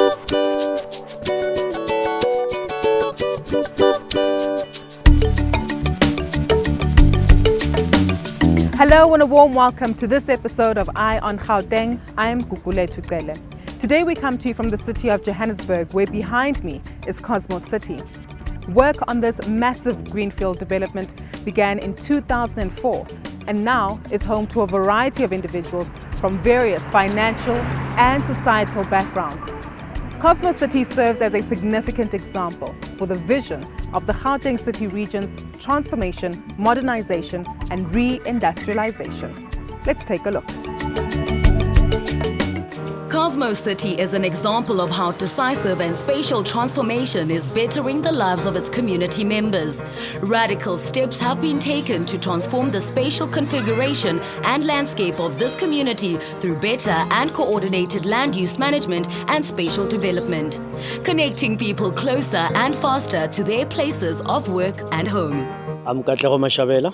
Hello and a warm welcome to this episode of Eye on Gauteng. I'm Gugule Tucele. Today we come to you from the city of Johannesburg, where behind me is Cosmo City. Work on this massive greenfield development began in 2004 and now is home to a variety of individuals from various financial and societal backgrounds. Cosmo City serves as a significant example for the vision of the Gauteng City region's transformation, modernization, and re-industrialization. Let's take a look. Cosmo City is an example of how decisive and spatial transformation is bettering the lives of its community members. Radical steps have been taken to transform the spatial configuration and landscape of this community through better and coordinated land use management and spatial development, connecting people closer and faster to their places of work and home. I'm Gauteng Mashabela,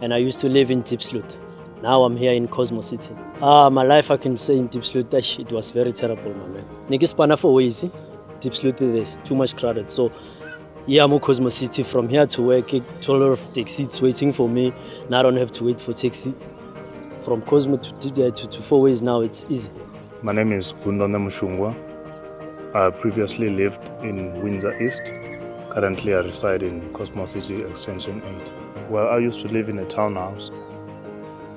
and I used to live in Diepsloot. Now I'm here in Cosmo City. My life, I can say in Diepsloot, it was very terrible, my man. Nikispana for easy. Diepsloot is too much crowded. So here I'm in Cosmo City. From here to work, 12 of taxis waiting for me. Now I don't have to wait for taxi. From Cosmo to 4 ways now, it's easy. My name is Gundone Mushungwa. I previously lived in Windsor East. Currently I reside in Cosmo City Extension 8. Well, I used to live in a townhouse.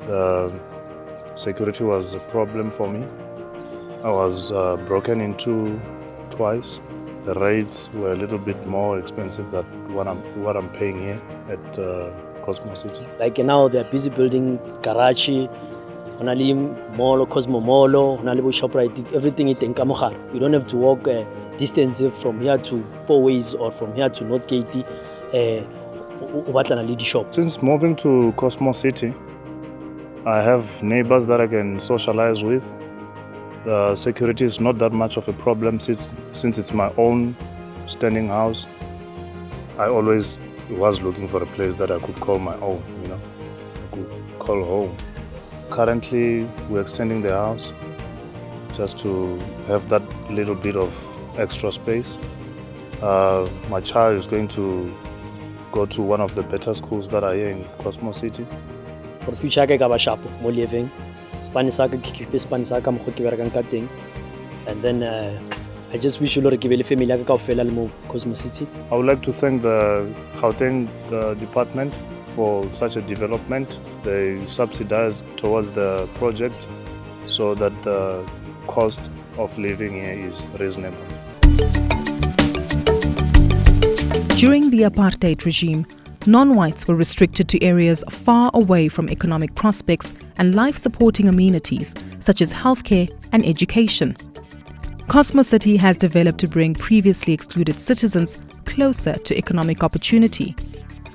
The security was a problem for me. I was broken into twice. The rates were a little bit more expensive than what I'm paying here at Cosmo City. Like now they're busy building garage, onali mall, Cosmo Mall, onali ShopRite, everything is in Kamohar. You don't have to walk distance from here to 4 ways or from here to North Gate. Shop. Since moving to Cosmo City, I have neighbors that I can socialize with. The security is not that much of a problem since it's my own standing house. I always was looking for a place that I could call my own, I could call home. Currently, we're extending the house just to have that little bit of extra space. My child is going to go to one of the better schools that are here in Cosmo City. For future ke ka ba sharp mo living Spanish ke keep Spanish ka mo ke berekang ka teng, and then I just wish you lo re ke be le family ya ka kaofela le mo Cosmo City. I would like to thank the Gauteng department for such a development. They subsidized towards the project so that the cost of living here is reasonable. During the apartheid regime, non-whites were restricted to areas far away from economic prospects and life-supporting amenities such as healthcare and education. Cosmo City has developed to bring previously excluded citizens closer to economic opportunity.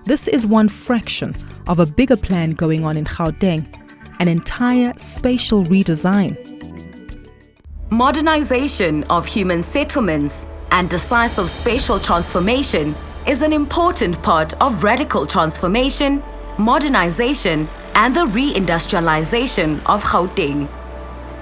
This is one fraction of a bigger plan going on in Gauteng, an entire spatial redesign. Modernization of human settlements and decisive spatial transformation is an important part of radical transformation, modernization, and the re-industrialization of Gauteng.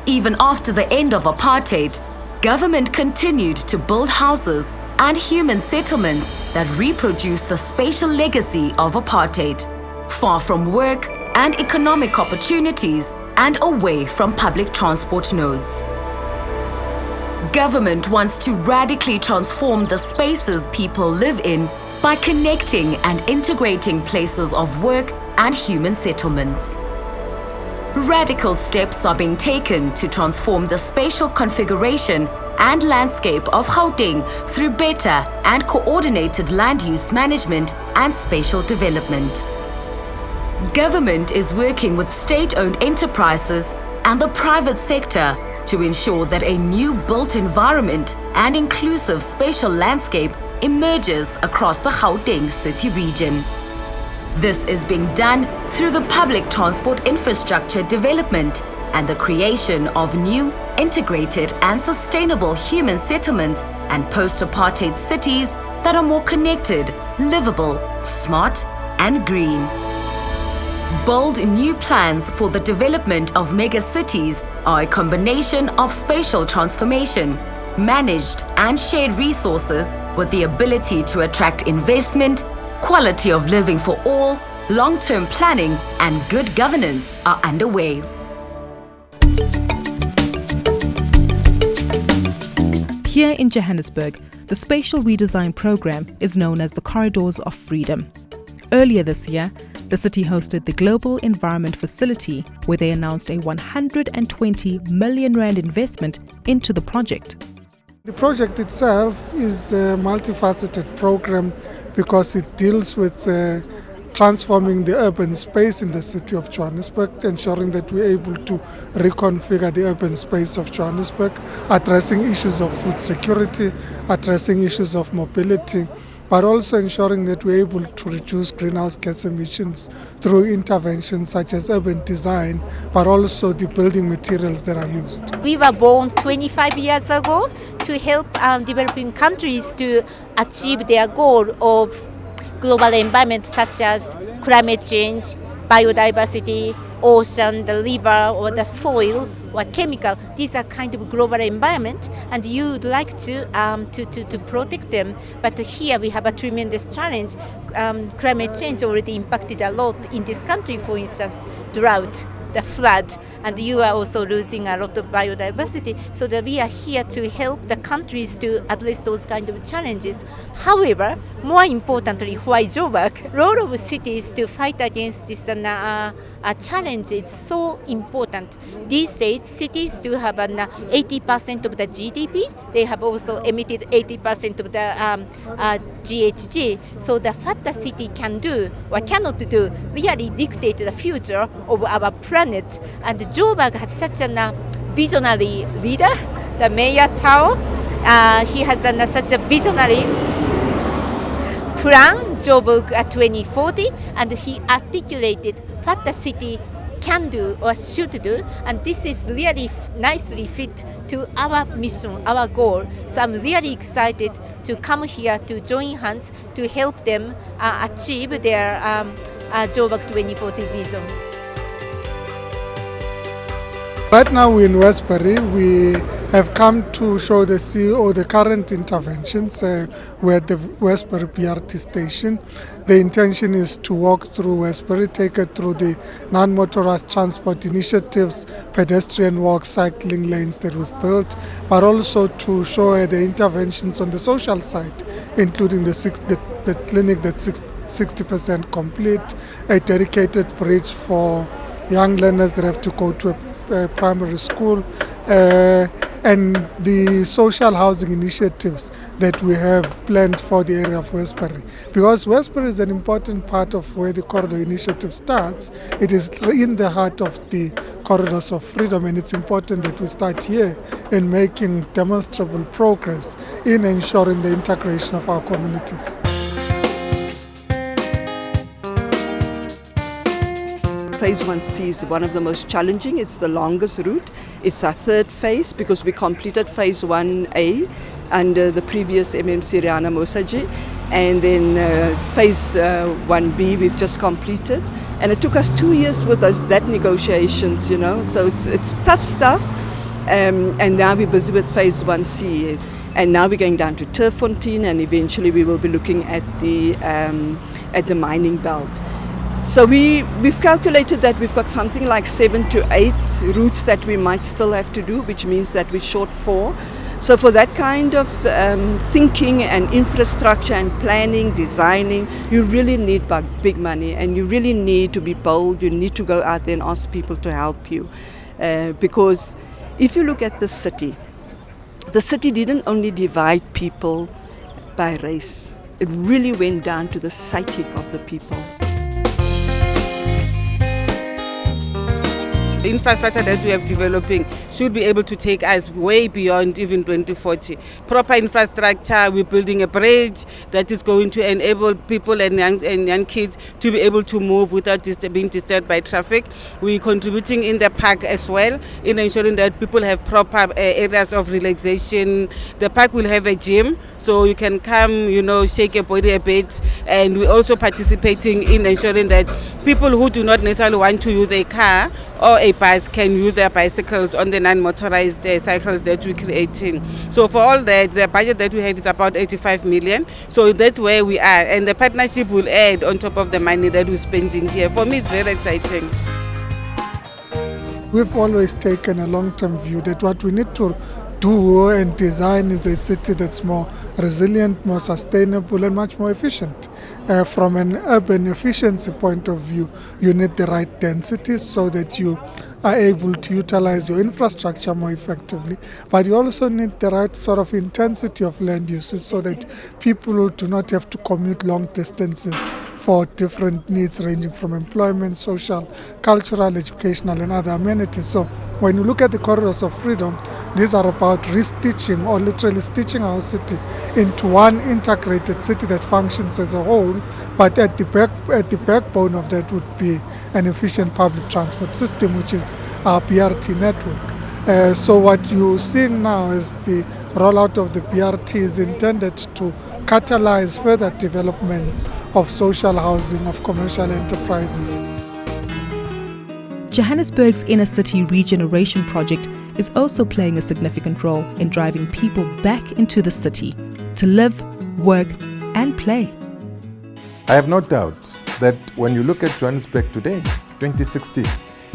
Even after the end of apartheid, government continued to build houses and human settlements that reproduce the spatial legacy of apartheid, far from work and economic opportunities and away from public transport nodes. Government wants to radically transform the spaces people live in by connecting and integrating places of work and human settlements. Radical steps are being taken to transform the spatial configuration and landscape of Gauteng through better and coordinated land use management and spatial development. Government is working with state-owned enterprises and the private sector to ensure that a new built environment and inclusive spatial landscape emerges across the Gauteng city region. This is being done through the public transport infrastructure development and the creation of new, integrated and sustainable human settlements and post-apartheid cities that are more connected, livable, smart and green. Bold new plans for the development of mega cities are a combination of spatial transformation, managed and shared resources with the ability to attract investment, quality of living for all, long-term planning and good governance are underway. Here in Johannesburg, the Spatial redesign program is known as the Corridors of Freedom. Earlier this year, the city hosted the Global Environment Facility, where they announced a 120 million rand investment into the project. The project itself is a multifaceted program because it deals with transforming the urban space in the city of Johannesburg, ensuring that we're able to reconfigure the urban space of Johannesburg, addressing issues of food security, addressing issues of mobility, but also ensuring that we're able to reduce greenhouse gas emissions through interventions such as urban design, but also the building materials that are used. We were born 25 years ago to help developing countries to achieve their goal of global environment such as climate change, biodiversity, ocean, the river or the soil or chemical. These are kind of global environment and you would like to protect them. But here we have a tremendous challenge. Climate change already impacted a lot in this country, for instance, drought, the flood, and you are also losing a lot of biodiversity. So that we are here to help the countries to address those kind of challenges. However, more importantly, why Joburg? Role of cities to fight against this challenge is so important. These days, cities do have 80% of the GDP. They have also emitted 80% of the GHG. So what the city can do or cannot do really dictate the future of our planet. And Joburg has such a visionary leader, the Mayor Tao. He has such a visionary plan, Joburg 2040, and he articulated what the city can do or should do, and this is really nicely fit to our mission, our goal. So I'm really excited to come here to join hands to help them achieve their Joburg 2040 vision. Right now we're in Westbury. We have come to show the CEO the current interventions. We're at the Westbury BRT station. The intention is to walk through Westbury, take it through the non-motorized transport initiatives, pedestrian walk, cycling lanes that we've built, but also to show the interventions on the social side, including the clinic that's 60% complete, a dedicated bridge for young learners that have to go to a primary school, and the social housing initiatives that we have planned for the area of Westbury. Because Westbury is an important part of where the corridor initiative starts. It is in the heart of the corridors of freedom, and it's important that we start here in making demonstrable progress in ensuring the integration of our communities. Phase 1C is one of the most challenging. It's the longest route. It's our third phase because we completed phase 1A under the previous MMC Rihanna Mosaji. And then phase 1B we've just completed. And it took us 2 years with that negotiations, you know. So it's tough stuff. And now we're busy with phase 1C. And now we're going down to Turffontein, and eventually we will be looking at the mining belt. So we've calculated that we've got something like 7 to 8 routes that we might still have to do, which means that we're short 4. So for that kind of thinking and infrastructure and planning, designing, you really need big money, and you really need to be bold. You need to go out there and ask people to help you. Because if you look at the city didn't only divide people by race. It really went down to the psyche of the people. The infrastructure that we are developing should be able to take us way beyond even 2040. Proper infrastructure, we're building a bridge that is going to enable people and young kids to be able to move without being disturbed by traffic. We're contributing in the park as well, in ensuring that people have proper areas of relaxation. The park will have a gym, so you can come, shake your body a bit. And we're also participating in ensuring that people who do not necessarily want to use a car or a a bus can use their bicycles on the non-motorized cycles that we're creating. So for all that, the budget that we have is about 85 million. So that's where we are. And the partnership will add on top of the money that we're spending here. For me, it's very exciting. We've always taken a long-term view that what we need to do and design is a city that's more resilient, more sustainable and much more efficient. From an urban efficiency point of view, you need the right densities so that you are able to utilize your infrastructure more effectively, but you also need the right sort of intensity of land uses so that people do not have to commute long distances for different needs ranging from employment, social, cultural, educational and other amenities. So when you look at the corridors of freedom, these are about restitching or literally stitching our city into one integrated city that functions as a whole, but at the backbone of that would be an efficient public transport system, which is our BRT network. So what you're seeing now is the rollout of the BRT is intended to catalyze further developments of social housing, of commercial enterprises. Johannesburg's inner city regeneration project is also playing a significant role in driving people back into the city to live, work and play. I have no doubt that when you look at Johannesburg today, 2016,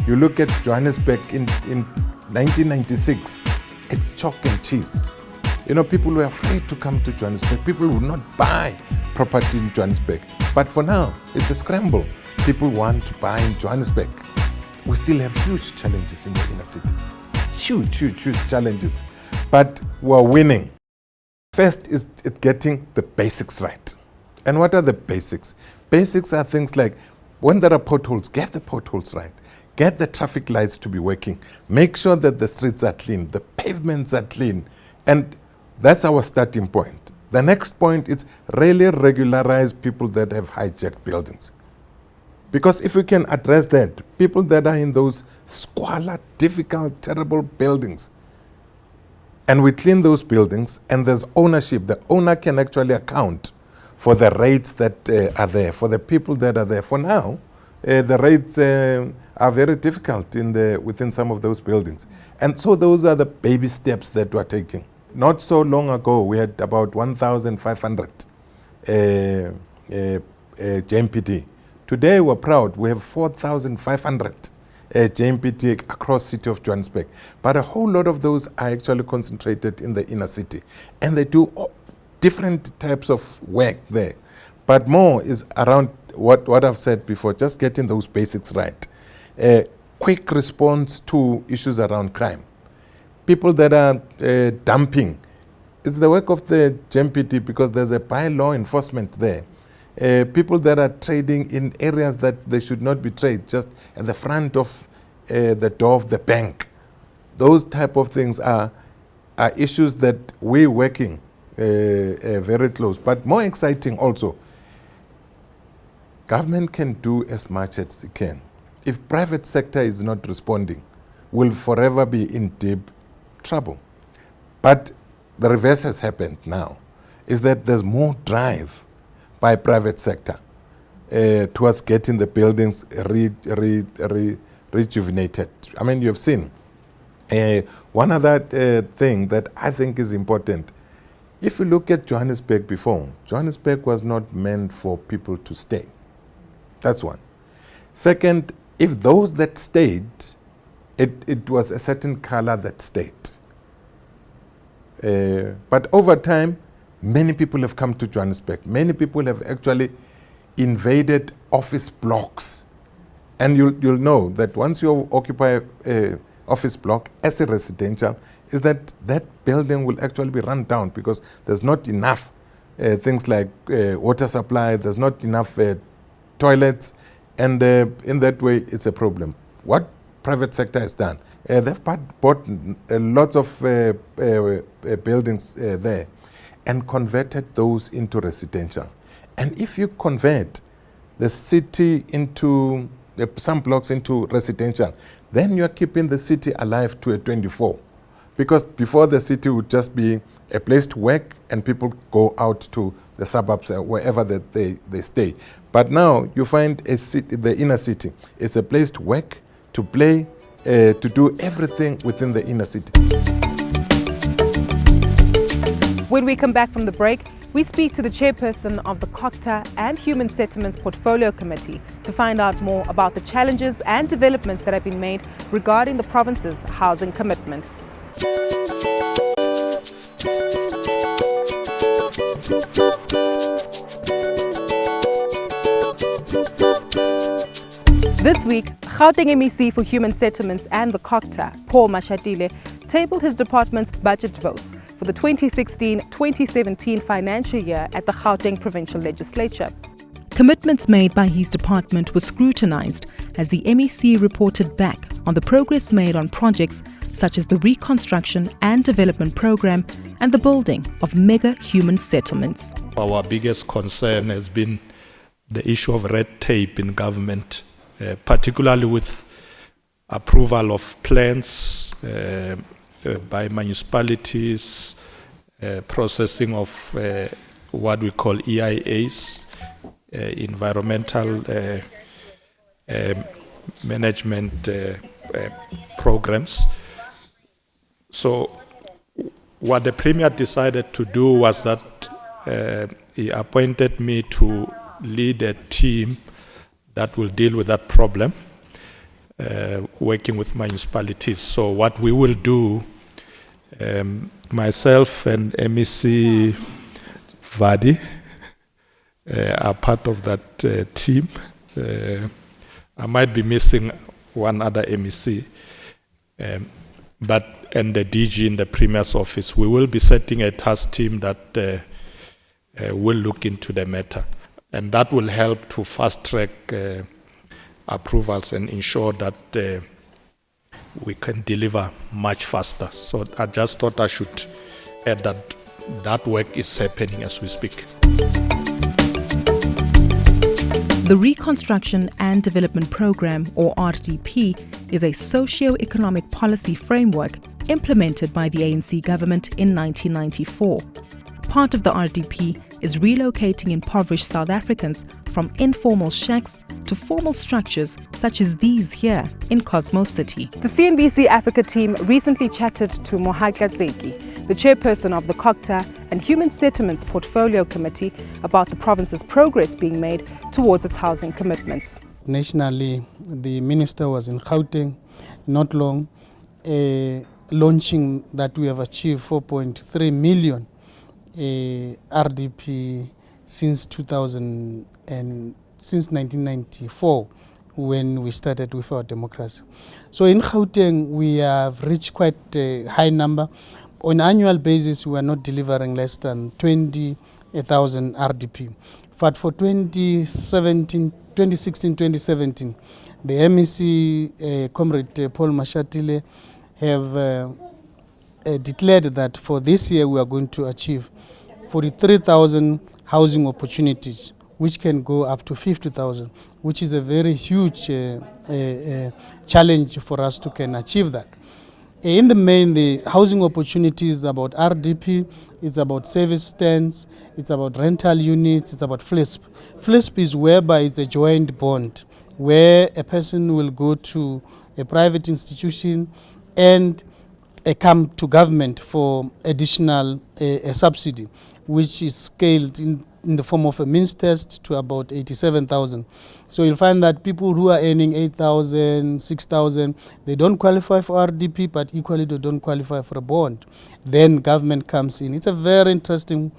you look at Johannesburg in 1996, it's chalk and cheese. You know, people were afraid to come to Johannesburg. People would not buy property in Johannesburg. But for now, it's a scramble. People want to buy in Johannesburg. We still have huge challenges in the inner city. Huge challenges. But we're winning. First is getting the basics right. And what are the basics? Basics are things like, when there are potholes, get the potholes right. Get the traffic lights to be working. Make sure that the streets are clean, the pavements are clean. And that's our starting point. The next point is really regularize people that have hijacked buildings. Because if we can address that, people that are in those squalor, difficult, terrible buildings, and we clean those buildings and there's ownership, the owner can actually account for the rates that are there, for the people that are there. For now, the rates are very difficult within some of those buildings. And so those are the baby steps that we're taking. Not so long ago, we had about 1,500 JMPT. Today, we're proud. We have 4,500 JMPT across city of Johannesburg. But a whole lot of those are actually concentrated in the inner city. And they do different types of work there. But more is around what I've said before, just getting those basics right. Quick response to issues around crime. People that are dumping, it's the work of the JMPT because there's a bylaw enforcement there. People that are trading in areas that they should not be traded, just at the front of the door of the bank. Those type of things are issues that we're working very close. But more exciting also, government can do as much as it can. If private sector is not responding, we'll forever be in deep trouble. But the reverse has happened now, is that there's more drive by private sector towards getting the buildings rejuvenated. I mean, you've seen. One other thing that I think is important, if you look at Johannesburg before, Johannesburg was not meant for people to stay. That's one. Second, if those that stayed, it was a certain color that stayed. But over time, many people have come to Johannesburg. Many people have actually invaded office blocks. And you'll know that once you occupy an office block as a residential, is that building will actually be run down because there's not enough things like water supply, there's not enough toilets, and in that way it's a problem. What private sector has done, they've bought lots of buildings there and converted those into residential. And if you convert the city into some blocks into residential, then you're keeping the city alive to a 24. Because before, the city would just be a place to work and people go out to the suburbs, wherever that they stay. But now you find a city, the inner city, it's a place to work, to play, to do everything within the inner city. When we come back from the break, we speak to the chairperson of the COCTA and Human Settlements Portfolio Committee to find out more about the challenges and developments that have been made regarding the province's housing commitments. This week, Gauteng MEC for Human Settlements and the COCTA, Paul Mashatile, tabled his department's budget votes for the 2016-2017 financial year at the Gauteng Provincial Legislature. Commitments made by his department were scrutinized as the MEC reported back on the progress made on projects such as the reconstruction and development program and the building of mega human settlements. Our biggest concern has been the issue of red tape in government, particularly with approval of plans by municipalities, processing of what we call EIAs, environmental management programs. So what the Premier decided to do was that he appointed me to lead a team that will deal with that problem, working with municipalities. So what we will do, myself and MEC Vadi are part of that team. I might be missing one other MEC, and the DG in the Premier's office. We will be setting a task team that will look into the matter. And that will help to fast-track approvals and ensure that we can deliver much faster. So I just thought I should add that that work is happening as we speak. The Reconstruction and Development Program, or RDP, is a socio-economic policy framework implemented by the ANC government in 1994. Part of the RDP is relocating impoverished South Africans from informal shacks to formal structures such as these here in Cosmo City. The CNBC Africa team recently chatted to Mohaika Tseki, the chairperson of the COCTA and Human Settlements Portfolio Committee, about the province's progress being made towards its housing commitments. Nationally, the minister was in Gauteng not long, launching that we have achieved 4.3 million RDP since 1994, when we started with our democracy. So in Gauteng, we have reached quite a high number. On an annual basis, we are not delivering less than 20,000 RDP. But for 2016-2017, the MEC, Comrade Paul Mashatile, have declared that for this year we are going to achieve 43,000 housing opportunities, which can go up to 50,000, which is a very huge challenge for us to can achieve that. In the main, the housing opportunities is about RDP, it's about service stands, it's about rental units, it's about FLISP. FLISP is whereby it's a joint bond, where a person will go to a private institution and come to government for additional subsidy, which is scaled in the form of a means test to about 87,000. So you'll find that people who are earning 8,000, 6,000, they don't qualify for RDP, but equally they don't qualify for a bond. Then government comes in. It's a very interesting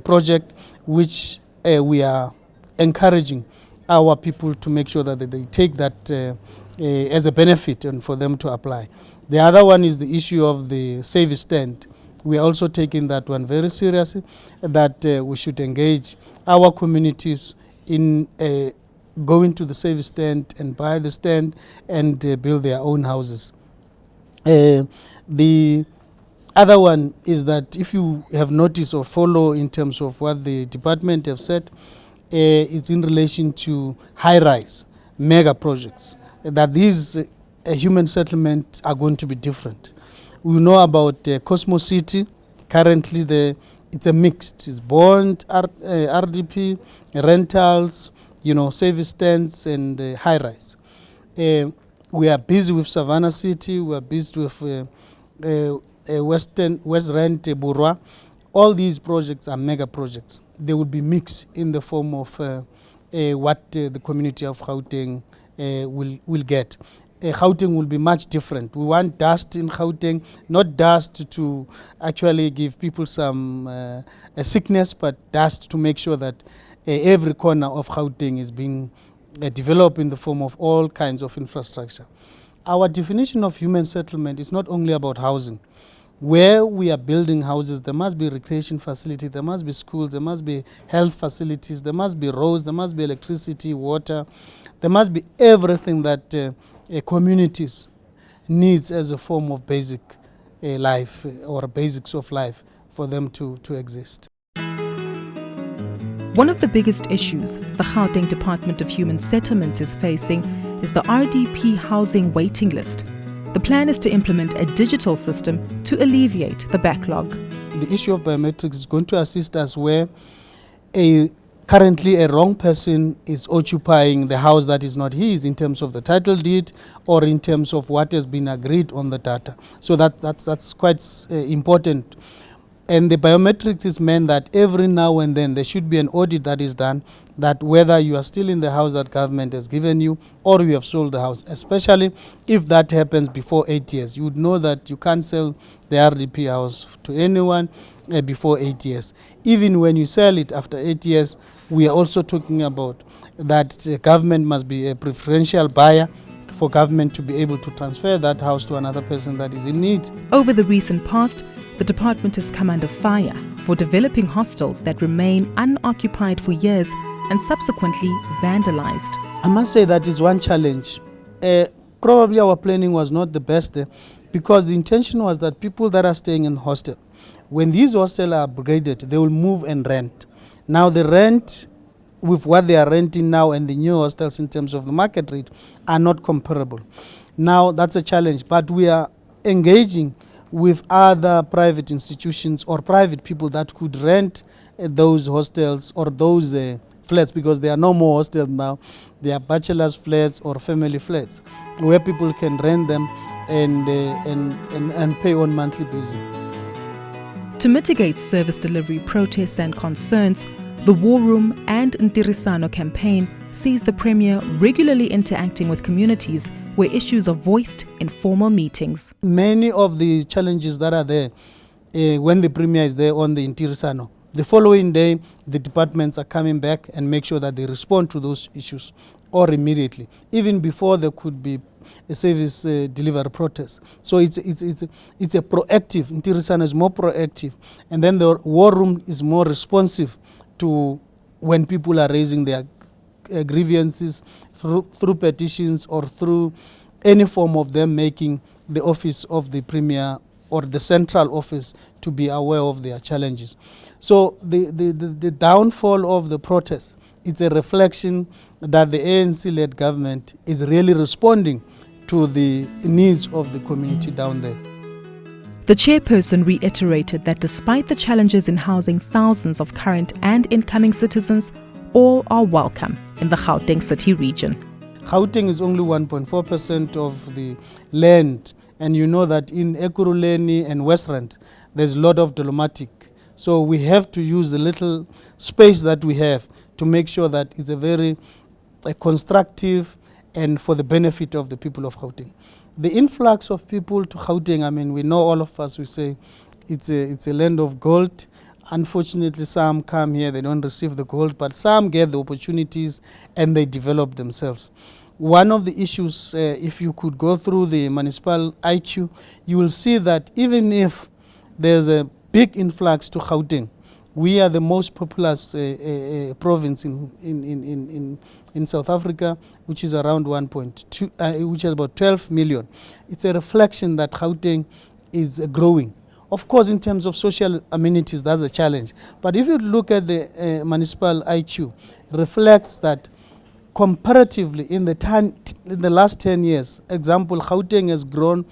project which we are encouraging our people to make sure that they take that as a benefit and for them to apply. The other one is the issue of the service stand. We are also taking that one very seriously, that we should engage our communities in going to the service stand and buy the stand and build their own houses. The other one is that if you have noticed or follow in terms of what the department have said, it's in relation to high-rise mega projects, that these human settlements are going to be different. We know about Cosmo City. Currently, it's a mixed. It's bond, RDP, rentals, service stands, and high-rise. We are busy with Savannah City, we are busy with West Rand, Burwa. All these projects are mega projects. They will be mixed in the form of what the community of Gauteng will get. Gauteng will be much different. We want dust in Gauteng, not dust to actually give people some a sickness, but dust to make sure that every corner of Gauteng is being developed in the form of all kinds of infrastructure. Our definition of human settlement is not only about housing. Where we are building houses, there must be recreation facilities, there must be schools, there must be health facilities, there must be roads, there must be electricity, water, there must be everything that communities needs as a form of basic life or basics of life for them to exist. One of the biggest issues the Gauteng Department of Human Settlements is facing is the RDP housing waiting list. The plan is to implement a digital system to alleviate the backlog. The issue of biometrics is going to assist us where currently a wrong person is occupying the house that is not his in terms of the title deed or in terms of what has been agreed on the data. So that's quite important. And the biometrics is meant that every now and then there should be an audit that is done, that whether you are still in the house that government has given you or you have sold the house, especially if that happens before 8 years. You would know that you can't sell the RDP house to anyone before 8 years. Even when you sell it after 8 years, we are also talking about that government must be a preferential buyer for government to be able to transfer that house to another person that is in need. Over the recent past, the department has come under fire for developing hostels that remain unoccupied for years and subsequently vandalized. I must say that is one challenge. Probably our planning was not the best there, because the intention was that people that are staying in hostel, when these hostels are upgraded, they will move and rent. Now the rent with what they are renting now and the new hostels in terms of the market rate are not comparable. Now that's a challenge, but we are engaging with other private institutions or private people that could rent those hostels or those flats, because there are no more hostels now. They are bachelor's flats or family flats where people can rent them and pay on monthly basis. To mitigate service delivery protests and concerns, the War Room and Ntirisano campaign sees the Premier regularly interacting with communities where issues are voiced in formal meetings. Many of the challenges that are there when the Premier is there on the Ntirisano, the following day the departments are coming back and make sure that they respond to those issues or immediately, even before there could be a service delivery protest. So it's a proactive. Ntirisano is more proactive, and then the War Room is more responsive to when people are raising their grievances through petitions or through any form of them making the office of the Premier or the central office to be aware of their challenges. So the downfall of the protest, it's a reflection that the ANC-led government is really responding to the needs of the community down there. The chairperson reiterated that despite the challenges in housing thousands of current and incoming citizens, all are welcome in the Gauteng city region. Gauteng is only 1.4% of the land, and you know that in Ekurhuleni and Westland there's a lot of dolomitic. So we have to use the little space that we have to make sure that it's a very constructive and for the benefit of the people of Gauteng. The influx of people to Gauteng, I mean, we know, all of us, we say it's a land of gold. Unfortunately, some come here, they don't receive the gold, but some get the opportunities and they develop themselves. One of the issues, if you could go through the municipal IQ, you will see that even if there's a big influx to Gauteng, we are the most populous province in South Africa, which is around 1.2, which is about 12 million. It's a reflection that Gauteng is growing. Of course, in terms of social amenities, that's a challenge. But if you look at the municipal IQ, reflects that comparatively in the last 10 years, example, Gauteng has grown,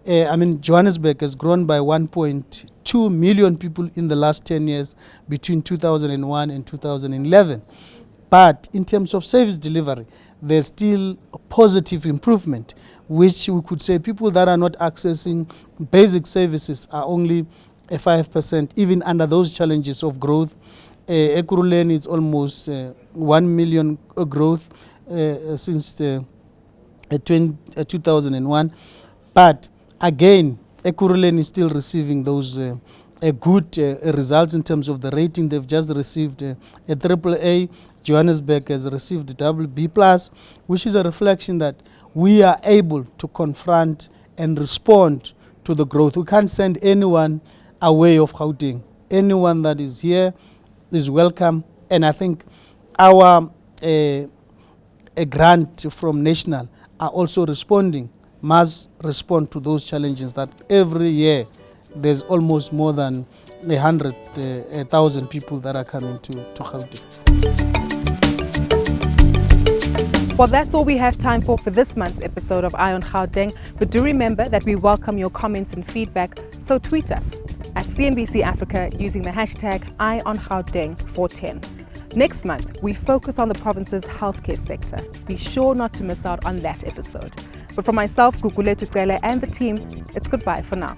Johannesburg has grown by 1.2 million people in the last 10 years between 2001 and 2011. But in terms of service delivery, there's still a positive improvement, which we could say people that are not accessing basic services are only 5%, even under those challenges of growth. Ekurhuleni is almost 1 million growth since 2001. But again, Ekurhuleni is still receiving those good results in terms of the rating. They've just received a AAA. Johannesburg has received a BB+, which is a reflection that we are able to confront and respond to the growth. We can't send anyone away of Gauteng. Anyone that is here is welcome, and I think our a grant from National are also responding, must respond to those challenges that every year there's almost more than 100,000 people that are coming to Gauteng. Well, that's all we have time for this month's episode of Eye on Gauteng. But do remember that we welcome your comments and feedback, so tweet us at CNBC Africa using the hashtag EyeOnGauteng410. Next month, we focus on the province's healthcare sector. Be sure not to miss out on that episode. But for myself, Gugulethu Cele, and the team, it's goodbye for now.